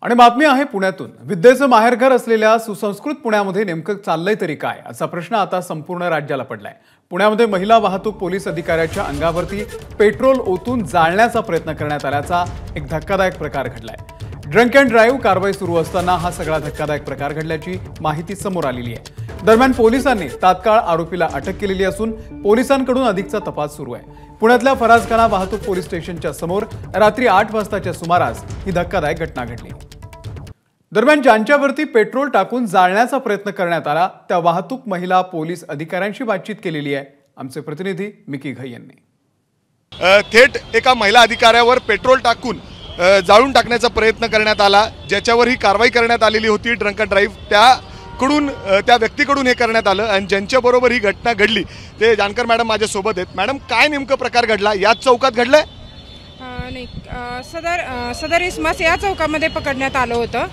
आणि बातमी आहे पुण्यातून। विद्येचं माहेरघर असलेल्या सुसंस्कृत पुण्यामध्ये नेमकं चाललंय तरी काय असा प्रश्न आता संपूर्ण राज्याला पडलाय। पुण्यामध्ये महिला वाहतूक पोलीस अधिकाऱ्याच्या अंगावरती पेट्रोल ओतून जाळण्याचा प्रयत्न करण्यात आल्याचा एक धक्कादायक प्रकार घडलाय। ड्रंक अँड ड्राइव्ह कारवाई सुरू असताना हा सगळा धक्कादायक प्रकार घडल्याची माहिती समोर आलेली आहे। दरम्यान पोलिसांनी तात्काळ आरोपीला अटक केलेली असून पोलिसांकडून अधिकचा तपास सुरू आहे। पुण्यातल्या फराजखाना वाहतूक पोलीस स्टेशनच्या समोर रात्री 8 वाजताच्या सुमारास ही धक्कादायक घटना घडली। दरम्यान ज्यांच्यावरती पेट्रोल टाकून जाळण्याचा प्रयत्न करण्यात आला त्या वाहतूक महिला पोलीस अधिकाऱ्यांशी बातचीत केलेली आहे आमचे प्रतिनिधी मिकी घई यांनी। थेट एका महिला अधिकाऱ्यावर पेट्रोल टाकून जाळून टाकण्याचा प्रयत्न करण्यात आला, ज्याच्यावर ही कारवाई करण्यात आलेली होती। ड्रंक अँड ड्राइव्ह त्या व्यक्तीकडून हे करण्यात आलं आणि ज्यांच्याबरोबर ही घटना घडली ते जानकर मॅडम माझ्यासोबत आहेत। मॅडम, काय नेमकं प्रकार घडला? याच चौकात घडलाय? नाही, सदर इसमास या चौकामध्ये पकडण्यात आलं होतं।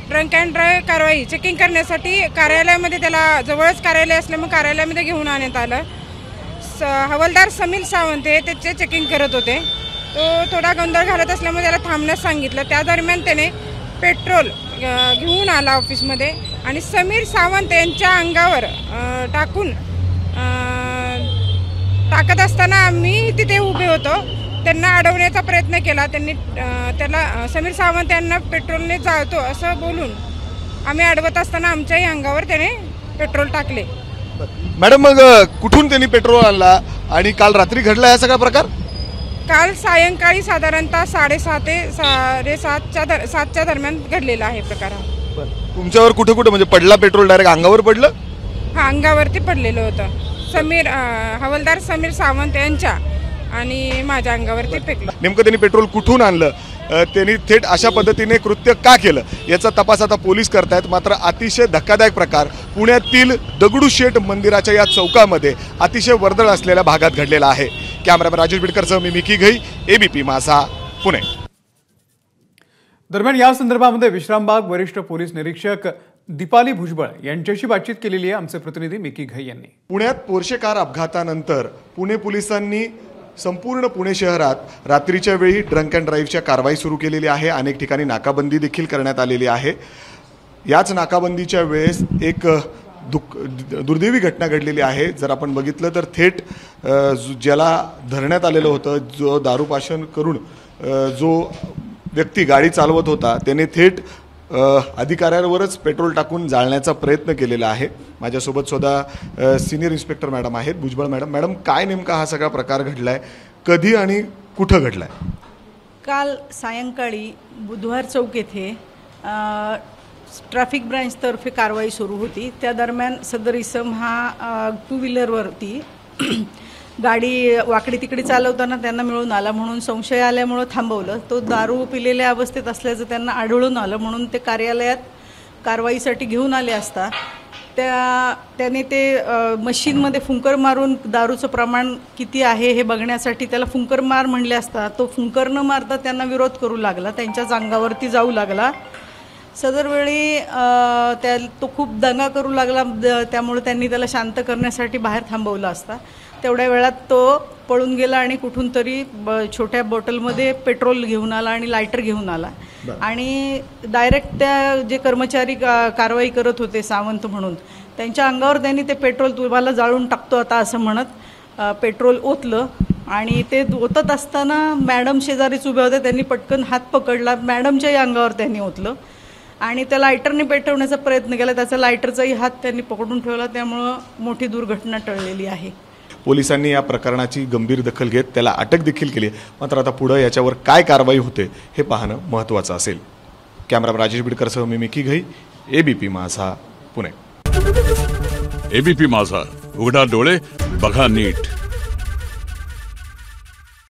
ड्रंक अँड ड्राइव्ह कारवाई चेकिंग करण्यासाठी कार्यालयामध्ये त्याला जवळच कार्यालय असल्यामुळे कार्यालयामध्ये घेऊन आणण्यात आलं। हवालदार समीर सावंत हे त्याचे चेकिंग करत होते। तो थोडा गोंधळ घालत असल्यामुळे त्याला थांबण्यास सांगितलं। त्या दरम्यान त्याने पेट्रोल घेऊन आला ऑफिसमध्ये आणि समीर सावंत यांच्या अंगावर टाकत असताना आम्ही तिथे उभे होतो। त्यांना अडवण्याचा प्रयत्न केला। त्यांनी त्याला समीर सावंत यांना पेट्रोलने जाळतो असं बोलून आम्ही अडवत असताना आमच्याही अंगावर त्याने पेट्रोल टाकले। मॅडम, मग कुठून त्यांनी पेट्रोल आणला आणि काल रात्री घडला हा सगळा प्रकार? काल सायंकाळी साधारणतः 6:30 ते 7:30च्या दरम्यान घडलेला आहे प्रकार हा। तुमच्यावर कुठे कुठे म्हणजे पडला पेट्रोल? डायरेक्ट अंगावर पडलं? हा, अंगावरती पडलेलं होतं। हवालदार समीर सावंत यांच्या आणि माझ्या अंगावरती फेकलं। नेमकं त्यांनी पेट्रोल कुठून आणलं, त्यांनी थेट अशा पद्धतीने कृत्य का केलं याचा तपास आता पोलीस करतायत। मात्र अतिशय धक्कादायक प्रकार पुण्यातील दगडूशेठ मंदिराच्या या चौकामध्ये अतिशय वर्दळ असलेल्या भागात घडलेला आहे। कॅमेरामॅन राजेश बिडकरसह मी मिकी घई, एबीपी माझा, पुणे। दरम्यान या संदर्भामध्ये विश्रामबाग वरिष्ठ पोलीस निरीक्षक दीपाली भुजबळ यांच्याशी बातचीत केलेली आहे आमचे प्रतिनिधी मिकी घई यांनी। पुण्यात पोर्शे कार अपघातानंतर पुणे पोलिसांनी संपूर्ण पुणे शहरात रात्रीच्या वेळी ड्रंक अँड ड्राइव्हच्या कारवाई सुरू केलेली आहे। अनेक ठिकाणी नाकाबंदी देखील करण्यात आलेली आहे। याच नाकाबंदीच्या वेळेस एक दुर्दैवी घटना घडलेली आहे। जर आपण बघितलं तर थेट ज्याला धरण्यात आलेलं होतं, जो दारूपाशन करून जो व्यक्ती गाडी चालवत होता त्याने थेट अधिकाऱ्यांवरच पेट्रोल टाकून जाळण्याचा प्रयत्न केलेला आहे। माझ्यासोबत सुद्धा सिनियर इन्स्पेक्टर मॅडम आहेत, भुजबळ मॅडम। मॅडम, काय नेमका हा सगळा प्रकार घडलाय, कधी आणि कुठं घडलाय? काल सायंकाळी बुधवार चौक येथे ट्रॅफिक ब्रांचतर्फे कारवाई सुरू होती। त्या दरम्यान सदर इसम हा 2 व्हीलरवरती गाडी वाकडी तिकडे चालवताना त्यांना मिळून आला, म्हणून संशय आल्यामुळं थांबवलं। तो दारू पिलेल्या अवस्थेत असल्याचं त्यांना आढळून आलं, म्हणून ते कार्यालयात कारवाईसाठी घेऊन आले असता त्याने ते मशीनमध्ये फुंकर मारून दारूचं प्रमाण किती आहे हे बघण्यासाठी त्याला फुंकर मार म्हणले असता तो फुंकर न मारता त्यांना विरोध करू लागला, त्यांच्याच अंगावरती जाऊ लागला। सदर वेळी तो खूप दंगा करू लागला, त्यामुळे त्यांनी त्याला शांत करण्यासाठी बाहेर थांबवलं असता तेवढ्या वेळात तो पळून गेला आणि कुठून तरी छोट्या बॉटलमध्ये पेट्रोल घेऊन आला आणि लायटर घेऊन आला आणि डायरेक्ट त्या जे कर्मचारी कारवाई करत होते सावंत म्हणून त्यांच्या अंगावर त्यांनी ते पेट्रोल तुम्हाला जाळून टाकतो आता असं म्हणत पेट्रोल ओतलं आणि ते ओतत असताना मॅडम शेजारीच उभ्या होत्या, त्यांनी पटकन हात पकडला, मॅडमच्याही अंगावर त्यांनी ओतलं आणि त्या लायटरने पेटवण्याचा प्रयत्न केला। त्याचा लायटरचाही हात त्यांनी पकडून ठेवला, त्यामुळं मोठी दुर्घटना टळलेली आहे। पोलिसांनी या प्रकरणाची गंभीर दखल घेत त्याला अटक देखील केली। मात्र आता पुढे याच्यावर काय कारवाई होते हे पाहणं महत्त्वाचं असेल। कॅमेरामॅन राजेश बिडकरसह मी मिकी घई, एबीपी माझा, पुणे। एबीपी माझा, उघडा डोळे बघा नीट।